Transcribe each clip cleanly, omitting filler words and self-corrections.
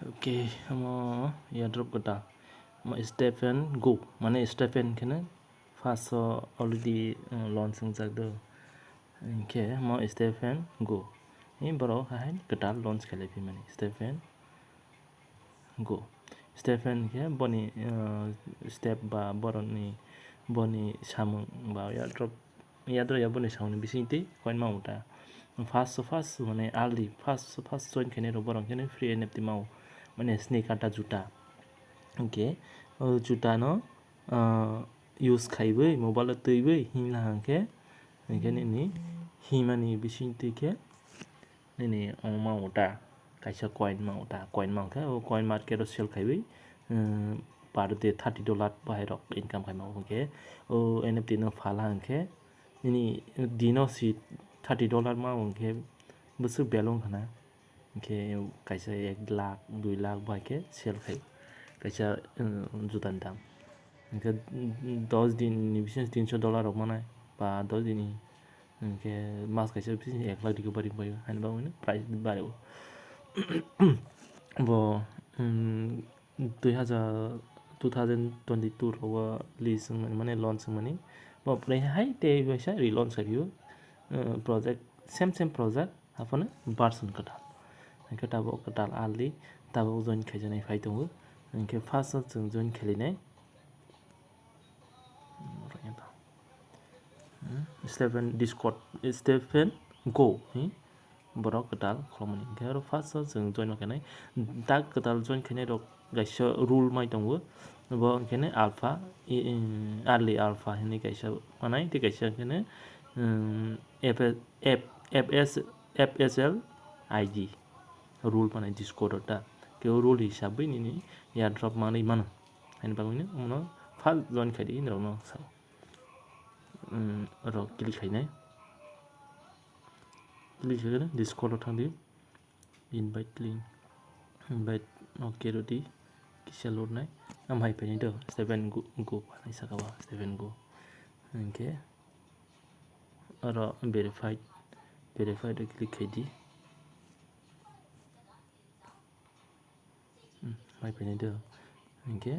Oke, mo airdrop kata mo Stephen go mane Stephen kene first already launch jagdo ke mo Stephen go in baro hain kata launch khale pi mane go Stephen ke boni step ba boroni boni samung ba airdrop ya boni samung bisingti coin mauta first mane early first join kene ro borong kene free NFT mau mane snake ata juta oke juta no use khaibai mobile teibai hingla hangke hingke ni himani bisingti ke ni mauta kaisa coin mauta o coin market ro sell khaibai per day $30 bahai rok income khai mau hingke o NFT no phala hangke ni dino si $30 mau hingke busuk belong khana hingke kaisa 1 lakh 2 lakh bahai ke sell khai kaisa jutan dam hingke 10 din ni bising $300 rok manai ba 10 din ni hingke mas kaisa bising 1 lakh diko bari bayo hain ba price bari bo 2022 rawa release mane launch mane bo pre hai te baisa relaunch review project same project hafane version kata hingke tabo kata early tabo join khaijanai phai tongo hingke first जों join khailinai Stephen Discord Stephen go borok ketal khlomani hingke aro first जों join makanai tak ketal join khainai rok gaisa rule mai tongo bo hingkene alpha early alpha hinui kaisa manai te kaisa hingkene FSL ID rule manai Discord ta ke rule hisabai nini airdrop manai mano hain bangni uno first join khaidi no sa ro click khainai click khagene Discord thangdi invite link invite okay rodi kisa lornai amhai paini do 7 go panai sakawa 7 go hingke aro verified click khaidi mai paini do hingke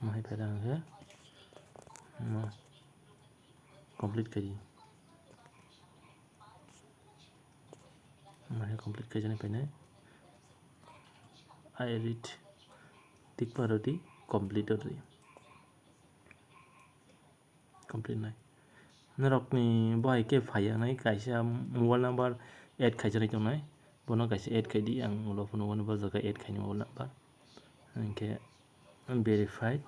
mai pada hingke complete khaidi mai complete khaijani painai I read tik parodi complete ori complete nai narokni bahai ke phaya nai kaisa mobile number add khaijanai tongnai bono kaisa add khaidi ang ulo phono bo jaga add khaini mobile number hingke verified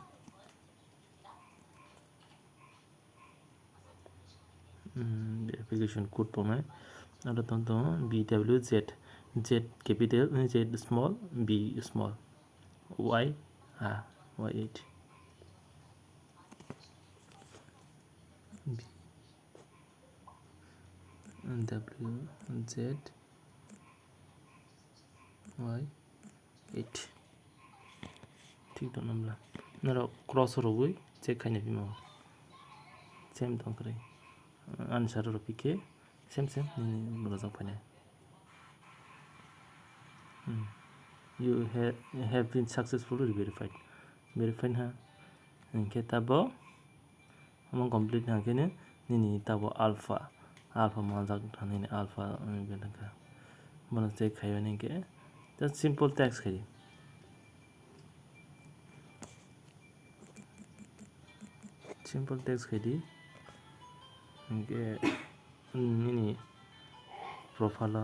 verification code pongnai aro tonto BWZ Z capital Z small B small Y Y8 WZ Y8 ठीक दं नामला नारो cross रोबै check खाइने बिमाव same दं करे answer रो पिके same नि मोजां फाइनाय you have been successfully verified ha hingke tabo among complete hangkene nini tabo alpha majak thanini alpha benaka bono check khaibani hingke just simple text khai simple text khaidi hingke nini profile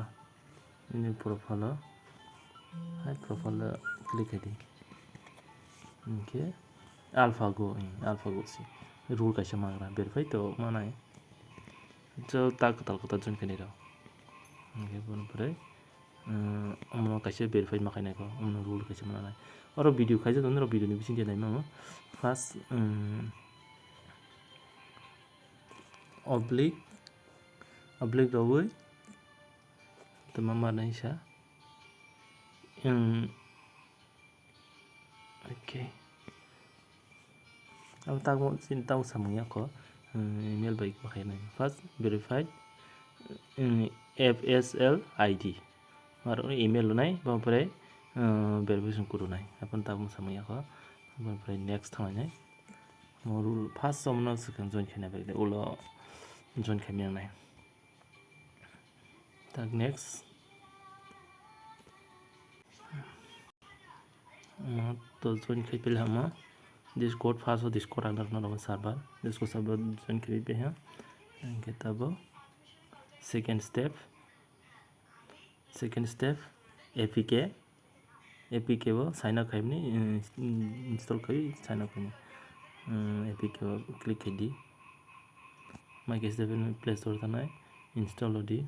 hai profile click khaidi hingke AlphaGo si rule kaisa magra verify to manai jo tak tal join khaini ro hingke bono pore amno kaisa verify makainai ko amno rule kaisa manai oro video khaija don ro video ni bising nai mamo first oblique roi to mama nai sa okay अब ताको चिन्ता samungya ko email baik makainai first verified FSL ID maro email nai bampre verification code होनाय अपन ताबो सामयाखौ ओमफ्राय next थांनानै rule first समनो सिगां join खालामनाय बायदि Ulao join खालामनाय tak next तो जइन खालामले हमा डिस्कॉर्ड फार्स्ट डिस्कॉर्ड आंदर ना सर्वर डिस्कॉर्ड सर्वर जइन खालामले हैं इनके तब सेकेंड स्टेप APK वो साइन अप खालामनी इंस्टॉल करी साइन अप खालामनी APK वो क्लिक कर दी माइक स्टेप में प्ले स्टोर था ना इंस्टॉल हो दी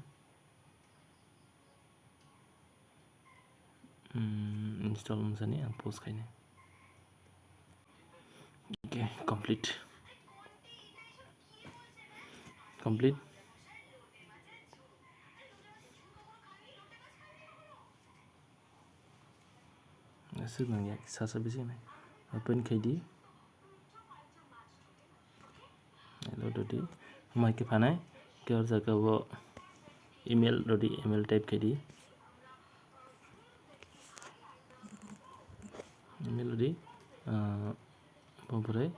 इंस्टॉल मुझे आं पोस्ट खाने ओके कंप्लीट ऐसे नहीं है सासा भी नहीं ओपन खाई हेलो डोडी माइक के फाने क्या और जगह वो ईमेल डोडी ईमेल टाइप खाई ईमेल डोडी ओमफ्राय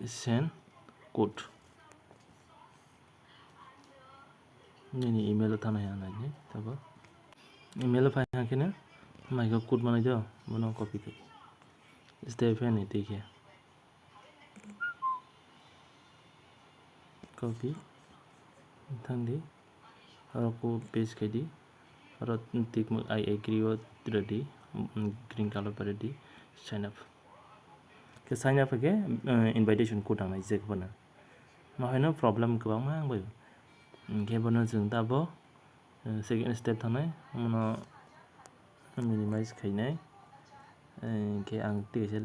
सेन्ड कोड नैनि ईमेल थाना है नायनि तब ईमेल फायहांखिनो माइक कोड बनाई दो बनो कॉपी कर स्टेप है नहीं देखिए कॉपी थांदी और को पेस्ट कर दी और टिक आई एग्री वो रेडी ग्रीन कलर पर रेडी साइन अप के साइन अप के इनविटेशन कोड आंनाय जेक बना माहायनो प्रॉब्लम गोबां मा आंबो के बनो जों दाबो सेकेंड स्टेप थानाय उनाव मिनिमाइज खायनाय के आं टिकेसे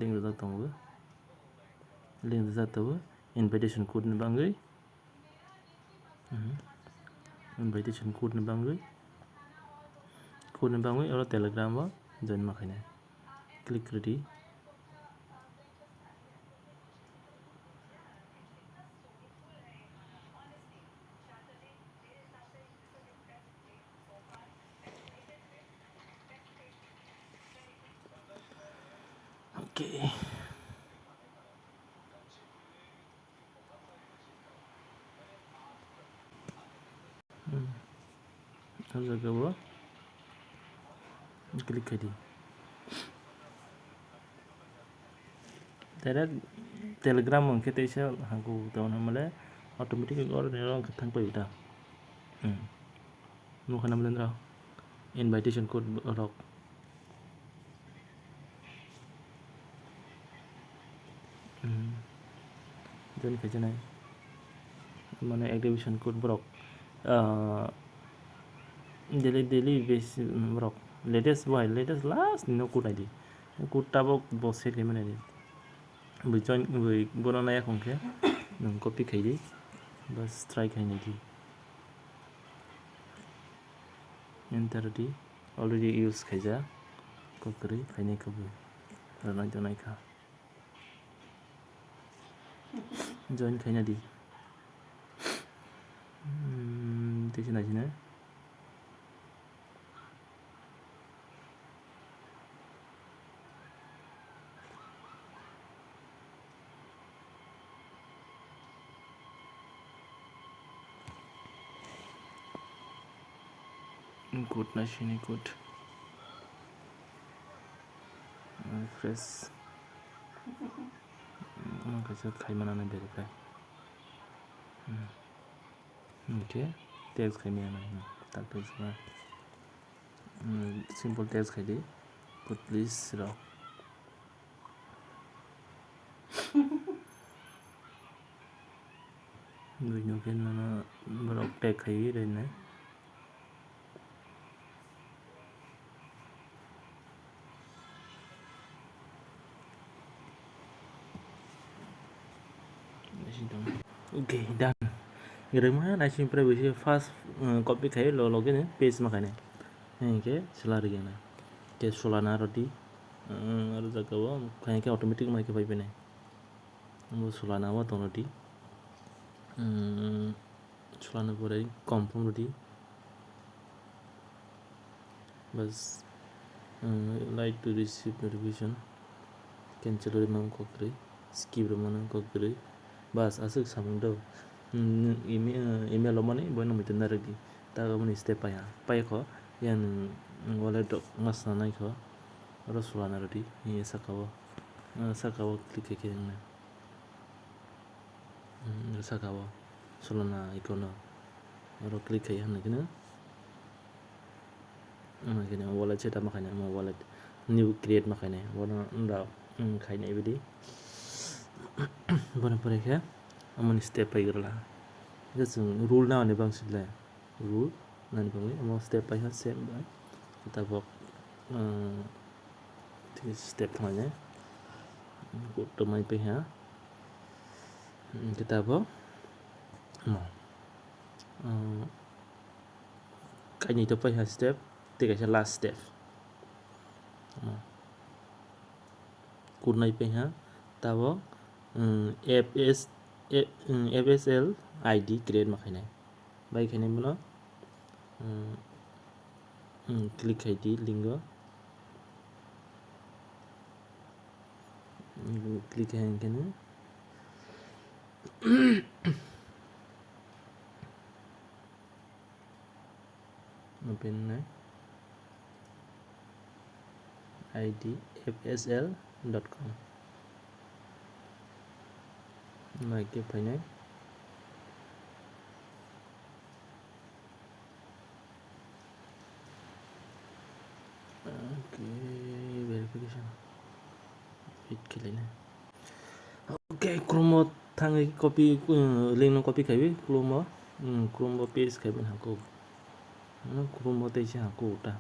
लिंक जातावो इनविटेशन कोड नि बांगै इनविटेशन कोड नि बांगै और टेलीग्राम वो जॉइन माखायनाय क्लिक रेडी ओके जगह वो क्लिक कर दी डायरेक्ट टेलीग्राम उनके तैसे हागू तो हमारे ऑटोमेटिक और नेरों कथां पे इटा नुखाना मलन रहा इनविटेशन कोड रॉक जॉइन खाजनाय माने एक्टिवेशन कोड ब्रॉक डेली बेस ब्रॉक लेटेस्ट लास्ट नो कोड आईडी कोड टाबो बसे के माने बै जॉइन बै बनानाया खंखे नों कॉपी खाइदि बस ट्राई खाइने दी एंटर दी ऑलरेडी यूज खाइजा कोकरी खाइने कबो रनाय दनाय खा जॉइन खाइना दी तेसे नाजिना कोड नाशिनी कोड फ्रेश माखासे खायमानानै भेरिफाइ ओके टेक्स्ट खायमानानै ताक पेजमा सिम्पल टेक्स्ट खायदि पुट प्लिज रॉक दुइनो के नाना रॉक टैग खाई रहने ओके डन गेरेमा नाइसिमफ्राय बैसे फार्स्ट कॉपी खायो लगे पेज माखाने के सलार गया के सोलाना रोटी और जगह कहीं के ऑटोमेटिक माइक पाई पे वो सोलाना हुआ तो रोटी सोलाना पूरा कॉम्फर्म रोटी बस like to receive notification cancel remang kokri skip remang kokri bas asuk samung do email omani bono mitin naragi taga mani step paya ko yan wallet ngasna nai ko rosula narodi ni sakawo click ke na sakawo solana ikono ro click ke han kina kina wallet cheta makanya mo wallet new create makanya bono nda khaina ibidi bono pore ke amani step paigirla जों rule नावने बांसिनलाय rule नानि बांगै अमा step by same by किताबक step थांनाय गथ' my पे किताबक कायनि तो पे step तिगासे last step कुरनाय पे Tabo FSL ID create makhainai bai khainai bono click ID lingo click hain kene open ID fsl.com mai ke phainai verification hit kelene okay chrome thangai copy link no copy khaibi chrome page khaiben hako chrome te se hako ta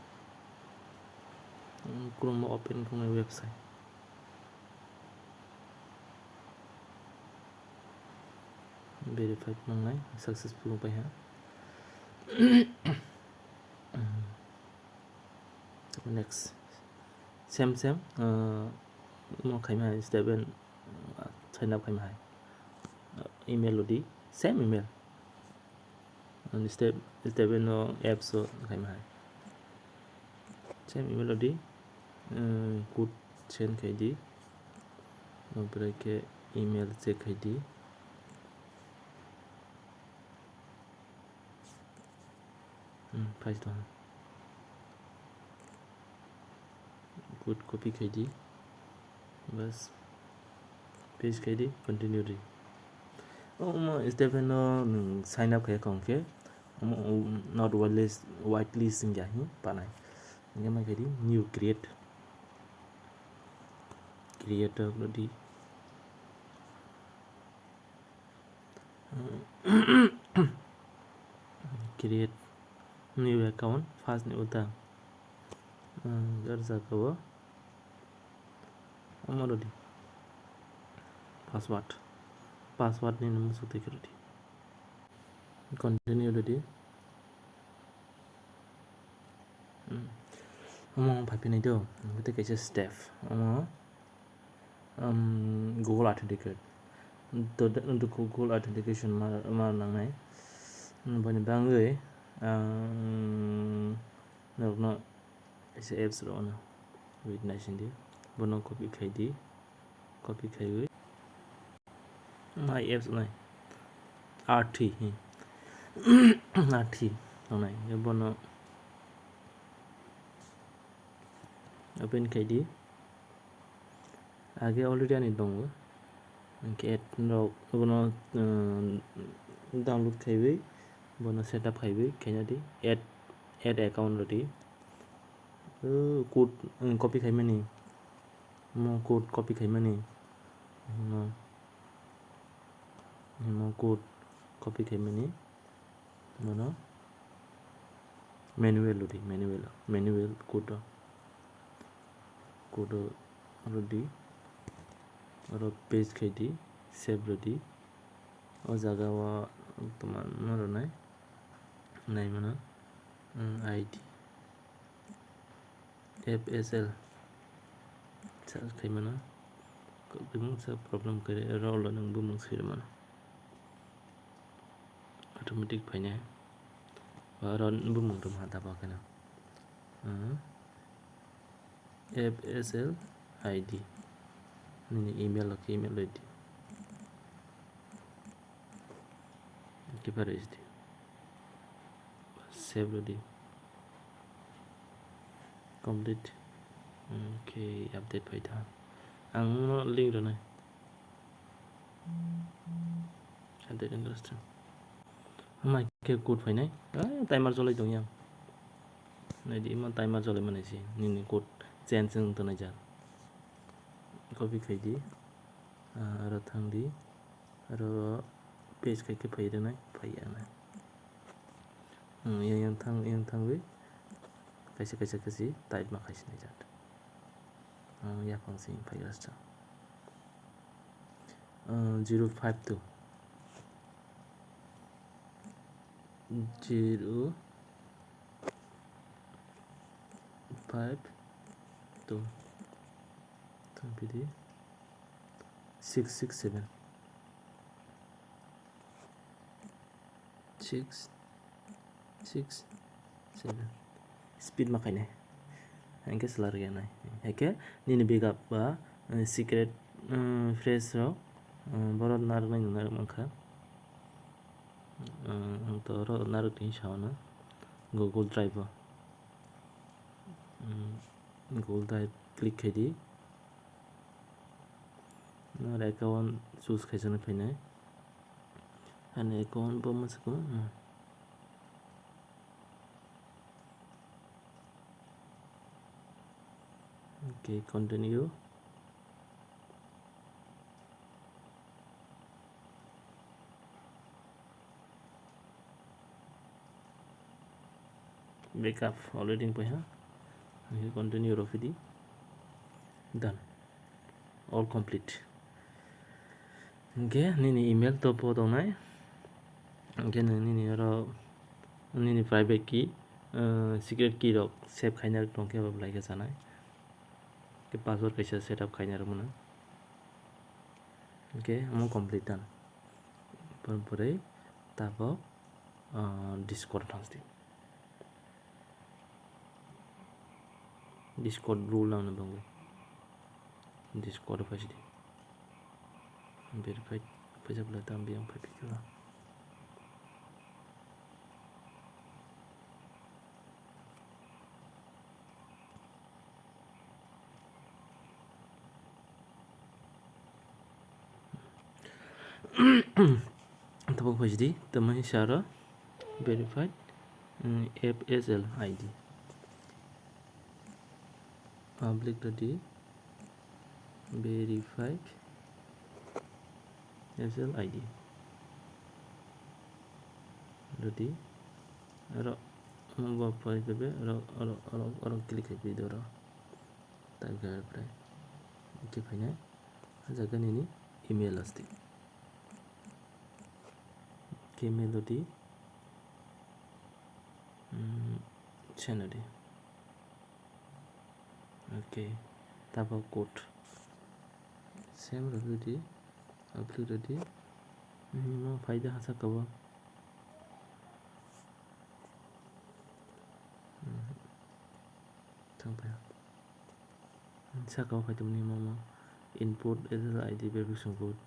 chrome open khonai website verified mangai successful pai next same mo khaima step sign up khaima email lodi same email and step no apps khaima same email lodi code send khaidi omprai ke email check khaidi Python code copy khaidi bas paste khaidi continue ri step no sign up khai kongke not whitelist singya hi panai ngama khaidi new create lodi create new account first new ta garza ko amarodi password ni namu sute kirodi continue lodi among phapinai do gute kaisa step Google Authenticate to Google Authentication ma nangnai bani bangai no ese apps ro na wait nation di bono copy khaidi my apps nai RT nai bono open khaidi आगे already ani dong get no bono download khaibai bono setup khaibai khainadi add account lodi code copy khaimani mo code copy khaimani mo code copy khaimani bono manual lodi manual code lodi aro page khaidi save lodi o jaga wa toman noro nai mana ID FSL sal khaimana bumung sa problem kare role nang bumung sirmana automatic phaina ron bumung tum hata pa kana FSL ID nini email ID keeper HD save di complete okay update paita ang link ro nai update understand mai ke code fainai timer jolai dong yang nai di ma timer jolai manai si nini code change to nai jar copy khai di aro thang di aro page khai ke phai nai phai nai yang thang wi kaisa kasi type ma kaisi nai jar ya function phai rasta 052 052 tambidi 667 667 speed ma khai nai hangke selar ge nai heke nini backup ba secret phrase ro borot nar nai nar mangkha to ro nar tin sauna Google Drive Google Drive click khai di nar account choose khai jana phainai ani account bo masako okay continue backup already in paha continue rofidi done all complete okay nini email to po dong nai okay nini ro nini private key secret key rok save khaina dong ke ba lai ga janai ke password kaisa setup khaina ro mona okay amo complete done pore tabo discord thangsti discord rule lang na bang discord phaisi di verified phaisa bla tam biang phai pikla tabo phaisi di tamai sara verified FSL ID public tadi verified FSL ID tadi aro mo pai debe aro click hai video ro type gar pray okay fine jaga nini email asti email di channel di okay tabo code same di upload di no फायदा hasa kawa sampai sakaw faida ni mama input ID verification code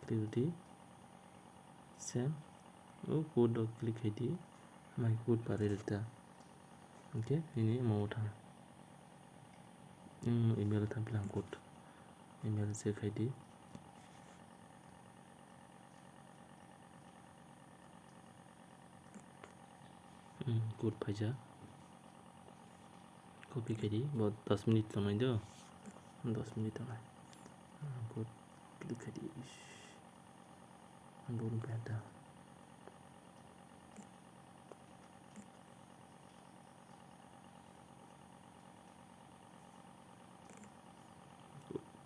click di same code click di my code pare data okay ini mau thang email tham plan code email check ID code phaija copy kari बहुत 10 minute समय दो 10 minute समय code click kari दोनों पैदा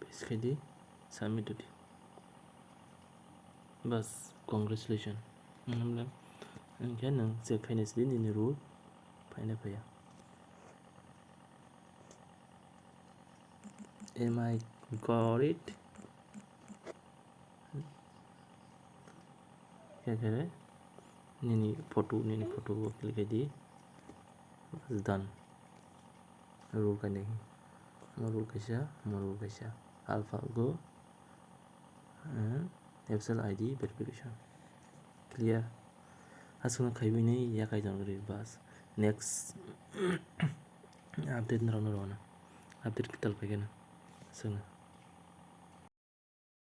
paste kari submit di बस congratulations हमला क्या नंग से फाइनेंस दिन इन रूल फाइना फैया am I got it क्या कह रहे नीनी फोटो क्लिक कर दी डन रूल का नहीं kaisa AlphaGo and website ID verification. Clear? Asuna khaibini ya kaijon gori bas. Next update rono update kital pagena. Asuna.